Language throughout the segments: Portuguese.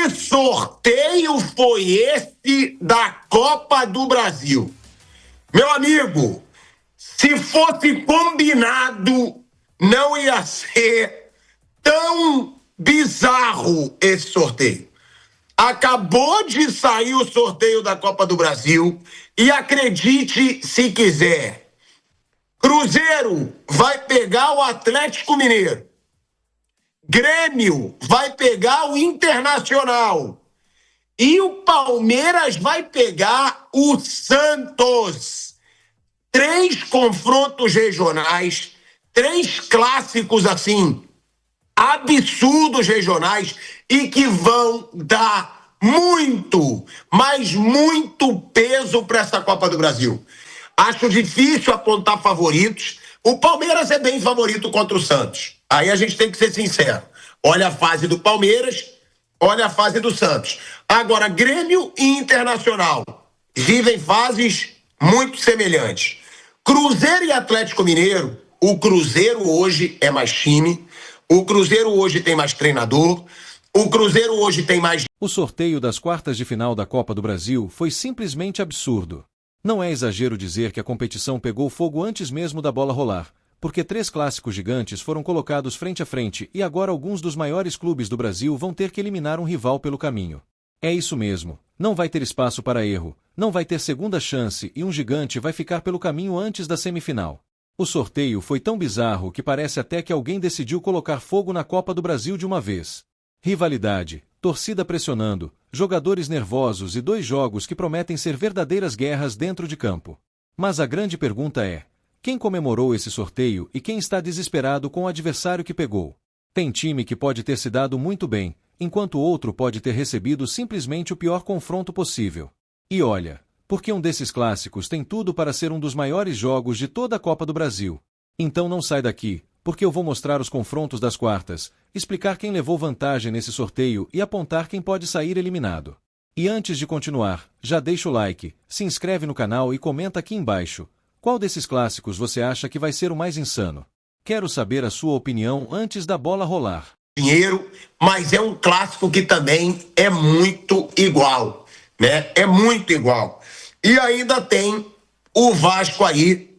Que sorteio foi esse da Copa do Brasil? Meu amigo, se fosse combinado, não ia ser tão bizarro esse sorteio. Acabou de sair o sorteio da Copa do Brasil e acredite se quiser, Cruzeiro vai pegar o Atlético Mineiro, Grêmio vai pegar o Internacional e o Palmeiras vai pegar o Santos. 3 confrontos regionais, 3 clássicos assim, absurdos regionais e que vão dar muito, mas muito peso para essa Copa do Brasil. Acho difícil apontar favoritos. O Palmeiras é bem favorito contra o Santos. Aí a gente tem que ser sincero. Olha a fase do Palmeiras, olha a fase do Santos. Agora, Grêmio e Internacional vivem fases muito semelhantes. Cruzeiro e Atlético Mineiro, o Cruzeiro hoje é mais time, o Cruzeiro hoje tem mais treinador, o Cruzeiro hoje tem mais... O sorteio das quartas de final da Copa do Brasil foi simplesmente absurdo. Não é exagero dizer que a competição pegou fogo antes mesmo da bola rolar, porque 3 clássicos gigantes foram colocados frente a frente e agora alguns dos maiores clubes do Brasil vão ter que eliminar um rival pelo caminho. É isso mesmo, não vai ter espaço para erro, não vai ter segunda chance e um gigante vai ficar pelo caminho antes da semifinal. O sorteio foi tão bizarro que parece até que alguém decidiu colocar fogo na Copa do Brasil de uma vez. Rivalidade, torcida pressionando, jogadores nervosos e 2 jogos que prometem ser verdadeiras guerras dentro de campo. Mas a grande pergunta é: quem comemorou esse sorteio e quem está desesperado com o adversário que pegou? Tem time que pode ter se dado muito bem, enquanto outro pode ter recebido simplesmente o pior confronto possível. E olha, porque um desses clássicos tem tudo para ser um dos maiores jogos de toda a Copa do Brasil. Então não sai daqui, porque eu vou mostrar os confrontos das quartas, explicar quem levou vantagem nesse sorteio e apontar quem pode sair eliminado. E antes de continuar, já deixa o like, se inscreve no canal e comenta aqui embaixo. Qual desses clássicos você acha que vai ser o mais insano? Quero saber a sua opinião antes da bola rolar. Dinheiro, mas é um clássico que também é muito igual, né? É muito igual. E ainda tem o Vasco aí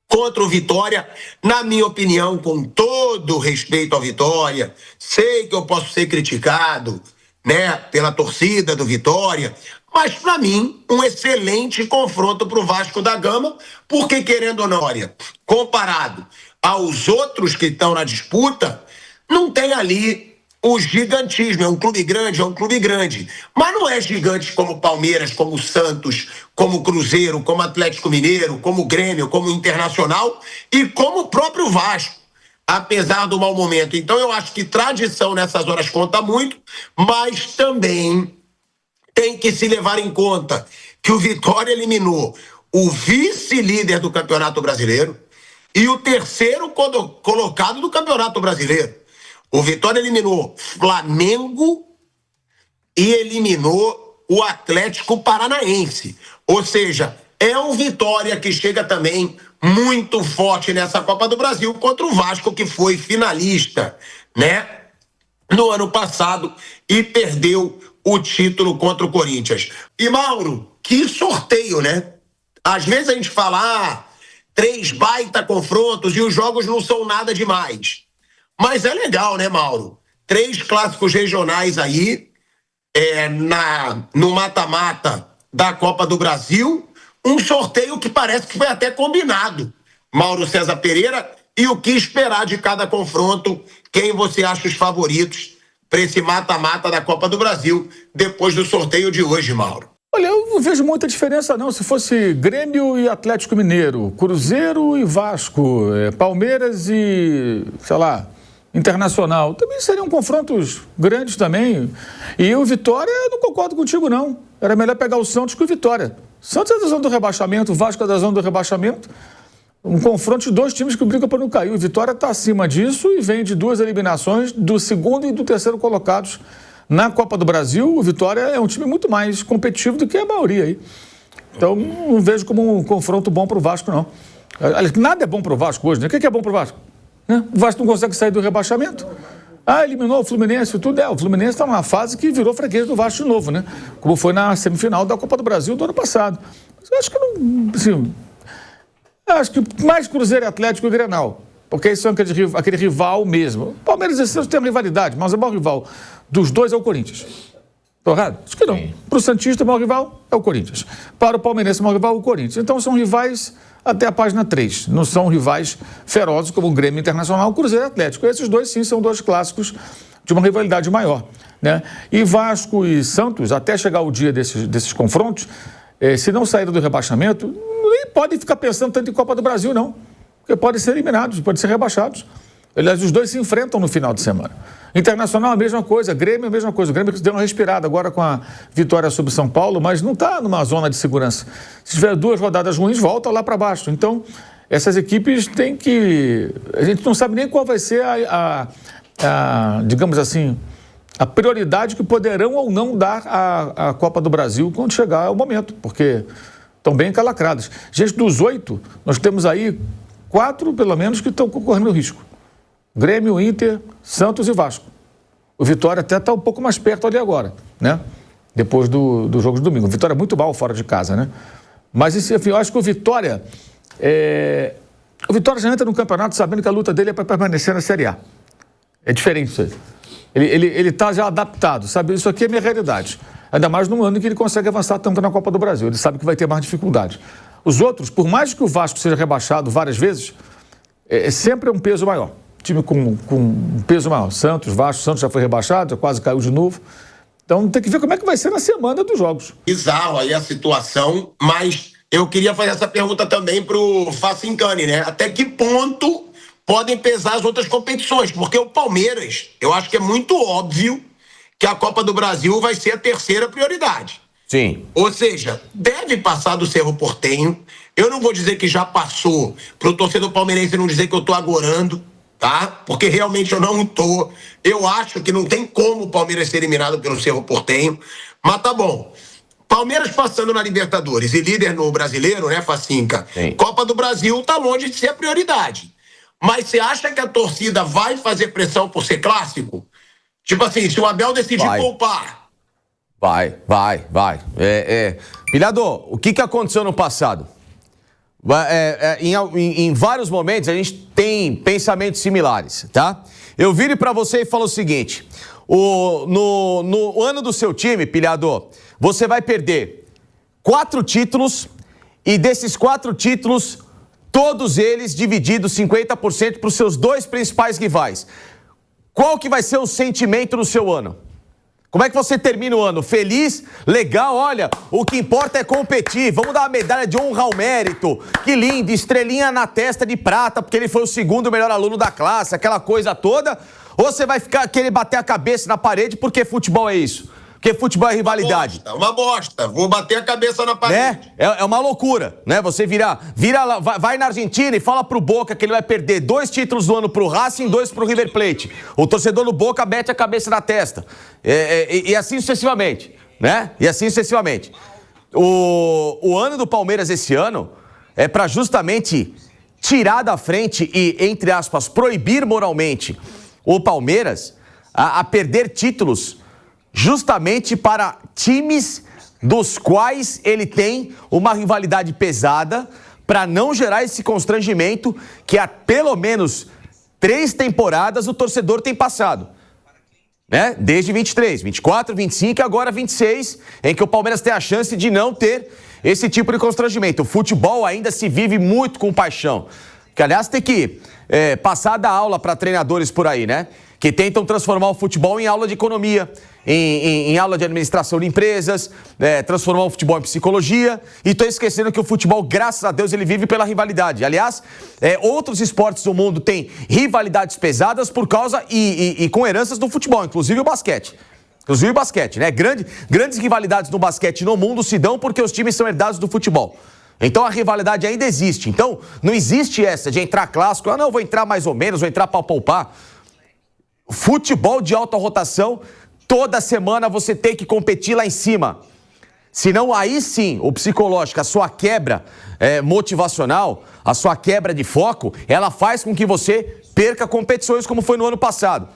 contra o Vitória, na minha opinião, com todo respeito ao Vitória, sei que eu posso ser criticado, né, pela torcida do Vitória, mas para mim, um excelente confronto para o Vasco da Gama, porque querendo ou não, comparado aos outros que estão na disputa, não tem ali o gigantismo, é um clube grande, mas não é gigante como Palmeiras, como Santos, como Cruzeiro, como Atlético Mineiro, como Grêmio, como Internacional e como o próprio Vasco, apesar do mau momento. Então eu acho que tradição nessas horas conta muito, mas também tem que se levar em conta que o Vitória eliminou o vice-líder do Campeonato Brasileiro e o 3º colocado do Campeonato Brasileiro. O Vitória eliminou Flamengo e eliminou o Atlético Paranaense. Ou seja, é um Vitória que chega também muito forte nessa Copa do Brasil contra o Vasco, que foi finalista, né, no ano passado e perdeu o título contra o Corinthians. E, Mauro, que sorteio, né? Às vezes a gente fala, 3 baita confrontos e os jogos não são nada demais. Mas é legal, né, Mauro? 3 clássicos regionais aí, no mata-mata da Copa do Brasil, um sorteio que parece que foi até combinado. Mauro César Pereira, e o que esperar de cada confronto? Quem você acha os favoritos para esse mata-mata da Copa do Brasil depois do sorteio de hoje, Mauro? Olha, eu não vejo muita diferença não. Se fosse Grêmio e Atlético Mineiro, Cruzeiro e Vasco, Palmeiras e, sei lá, Internacional, também seriam confrontos grandes também. E o Vitória, eu não concordo contigo não. Era melhor pegar o Santos que o Vitória. Santos é da zona do rebaixamento, o Vasco é da zona do rebaixamento. Um confronto de 2 times que brigam para não cair. O Vitória está acima disso e vem de 2 eliminações do 2º e do 3º colocados na Copa do Brasil. O Vitória é um time muito mais competitivo do que a maioria aí. Então, não vejo como um confronto bom para o Vasco, não. Nada é bom para o Vasco hoje, né? O que é bom para o Vasco? O Vasco não consegue sair do rebaixamento. Eliminou o Fluminense e tudo. O Fluminense está numa fase que virou freguês do Vasco de novo, né? Como foi na semifinal da Copa do Brasil do ano passado. Mas eu acho que não, assim, acho que mais Cruzeiro e Atlético e Grenal. Porque eles são aquele rival mesmo. O Palmeiras e Santos têm uma rivalidade, mas o maior rival dos dois é o Corinthians. Estou errado? Acho que não. Para o Santista, o maior rival é o Corinthians. Para o Palmeirense, o maior rival é o Corinthians. Então são rivais até a página 3. Não são rivais ferozes como o Grêmio Internacional, o Cruzeiro e Atlético. Esses dois, sim, são dois clássicos de uma rivalidade maior, né? E Vasco e Santos, até chegar o dia desses confrontos, se não saírem do rebaixamento, nem podem ficar pensando tanto em Copa do Brasil, não. Porque podem ser eliminados, podem ser rebaixados. Aliás, os dois se enfrentam no final de semana. Internacional, a mesma coisa. Grêmio, a mesma coisa. O Grêmio deu uma respirada agora com a vitória sobre São Paulo, mas não está numa zona de segurança. Se tiver 2 rodadas ruins, volta lá para baixo. Então, essas equipes têm que... A gente não sabe nem qual vai ser digamos assim, a prioridade que poderão ou não dar à Copa do Brasil quando chegar o momento, porque estão bem encalacradas. Gente, dos 8, nós temos aí 4, pelo menos, que estão correndo risco. Grêmio, Inter, Santos e Vasco. O Vitória até está um pouco mais perto ali agora, né? Depois do jogo de domingo. O Vitória é muito mal fora de casa, né? Mas, enfim, eu acho que o Vitória... O Vitória já entra no campeonato sabendo que a luta dele é para permanecer na Série A. É diferente isso aí. Ele está já adaptado, sabe? Isso aqui é minha realidade. Ainda mais num ano em que ele consegue avançar tanto na Copa do Brasil. Ele sabe que vai ter mais dificuldade. Os outros, por mais que o Vasco seja rebaixado várias vezes, sempre é um peso maior. Time com um peso maior. Santos já foi rebaixado, já quase caiu de novo. Então tem que ver como é que vai ser na semana dos jogos. Bizarro aí a situação, mas eu queria fazer essa pergunta também pro Facincani, né? Até que ponto podem pesar as outras competições? Porque o Palmeiras, eu acho que é muito óbvio que a Copa do Brasil vai ser a terceira prioridade. Sim. Ou seja, deve passar do Cerro Porteño. Eu não vou dizer que já passou, pro torcedor palmeirense não dizer que eu tô agorando, tá? Porque realmente eu não tô. Eu acho que não tem como o Palmeiras ser eliminado pelo Cerro Porteño. Mas tá bom. Palmeiras passando na Libertadores e líder no Brasileiro, né, Facinca? Sim. Copa do Brasil tá longe de ser a prioridade. Mas você acha que a torcida vai fazer pressão por ser clássico? Tipo assim, se o Abel decidir poupar. Vai. Pilhador, o que aconteceu no passado? Em vários momentos a gente tem pensamentos similares, tá? Eu viro pra você e falo o seguinte: no ano do seu time, Pilhador, você vai perder 4 títulos e desses 4 títulos, todos eles divididos 50% para os seus 2 principais rivais. Qual que vai ser o sentimento no seu ano? Como é que você termina o ano? Feliz? Legal? Olha, o que importa é competir. Vamos dar uma medalha de honra ao mérito. Que lindo, estrelinha na testa de prata, porque ele foi o 2º melhor aluno da classe, aquela coisa toda. Ou você vai querer bater a cabeça na parede porque futebol é isso? Porque futebol é rivalidade. Uma bosta. Vou bater a cabeça na parede. Né? É uma loucura, né? Você vira lá, vai na Argentina e fala pro Boca que ele vai perder 2 títulos do ano pro Racing, 2 pro River Plate. O torcedor do Boca mete a cabeça na testa. E assim sucessivamente, né? E assim sucessivamente. O ano do Palmeiras esse ano é pra justamente tirar da frente e, entre aspas, proibir moralmente o Palmeiras a perder títulos justamente para times dos quais ele tem uma rivalidade pesada, para não gerar esse constrangimento que há pelo menos 3 temporadas o torcedor tem passado, né? Desde 23, 24, 25 e agora 26, em que o Palmeiras tem a chance de não ter esse tipo de constrangimento. O futebol ainda se vive muito com paixão, que aliás tem que passar a dar aula para treinadores por aí, né? Que tentam transformar o futebol em aula de economia, em aula de administração de empresas, transformar o futebol em psicologia, e estou esquecendo que o futebol, graças a Deus, ele vive pela rivalidade. Aliás, outros esportes do mundo têm rivalidades pesadas por causa e com heranças do futebol, inclusive o basquete. Né? Grandes rivalidades no basquete no mundo se dão porque os times são herdados do futebol. Então a rivalidade ainda existe. Então não existe essa de entrar clássico, não, vou entrar mais ou menos, vou entrar para poupar. Futebol de alta rotação, toda semana você tem que competir lá em cima. Senão, aí sim, o psicológico, a sua quebra motivacional, a sua quebra de foco, ela faz com que você perca competições como foi no ano passado.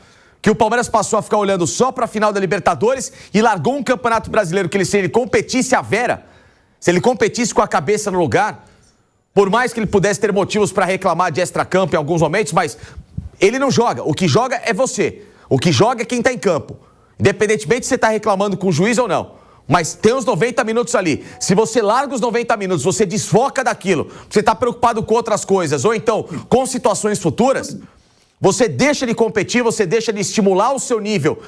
que o Palmeiras passou a ficar olhando só para a final da Libertadores e largou um Campeonato Brasileiro que se ele competisse a vera, se ele competisse com a cabeça no lugar, por mais que ele pudesse ter motivos para reclamar de extracampo em alguns momentos, mas ele não joga. O que joga é você. O que joga é quem está em campo. Independentemente se você está reclamando com o juiz ou não. Mas tem os 90 minutos ali. Se você larga os 90 minutos, você desfoca daquilo, você está preocupado com outras coisas, ou então com situações futuras, você deixa de competir, você deixa de estimular o seu nível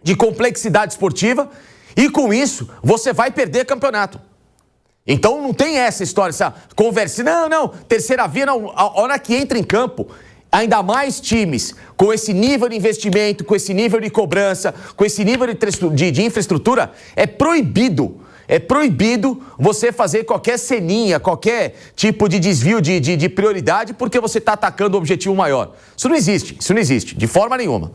de complexidade esportiva, e com isso, você vai perder campeonato. Então não tem essa história, essa conversa. Não, terceira via, não. A hora que entra em campo, ainda mais times com esse nível de investimento, com esse nível de cobrança, com esse nível de infraestrutura, é proibido você fazer qualquer ceninha, qualquer tipo de desvio de prioridade, porque você está atacando o objetivo maior. Isso não existe, de forma nenhuma.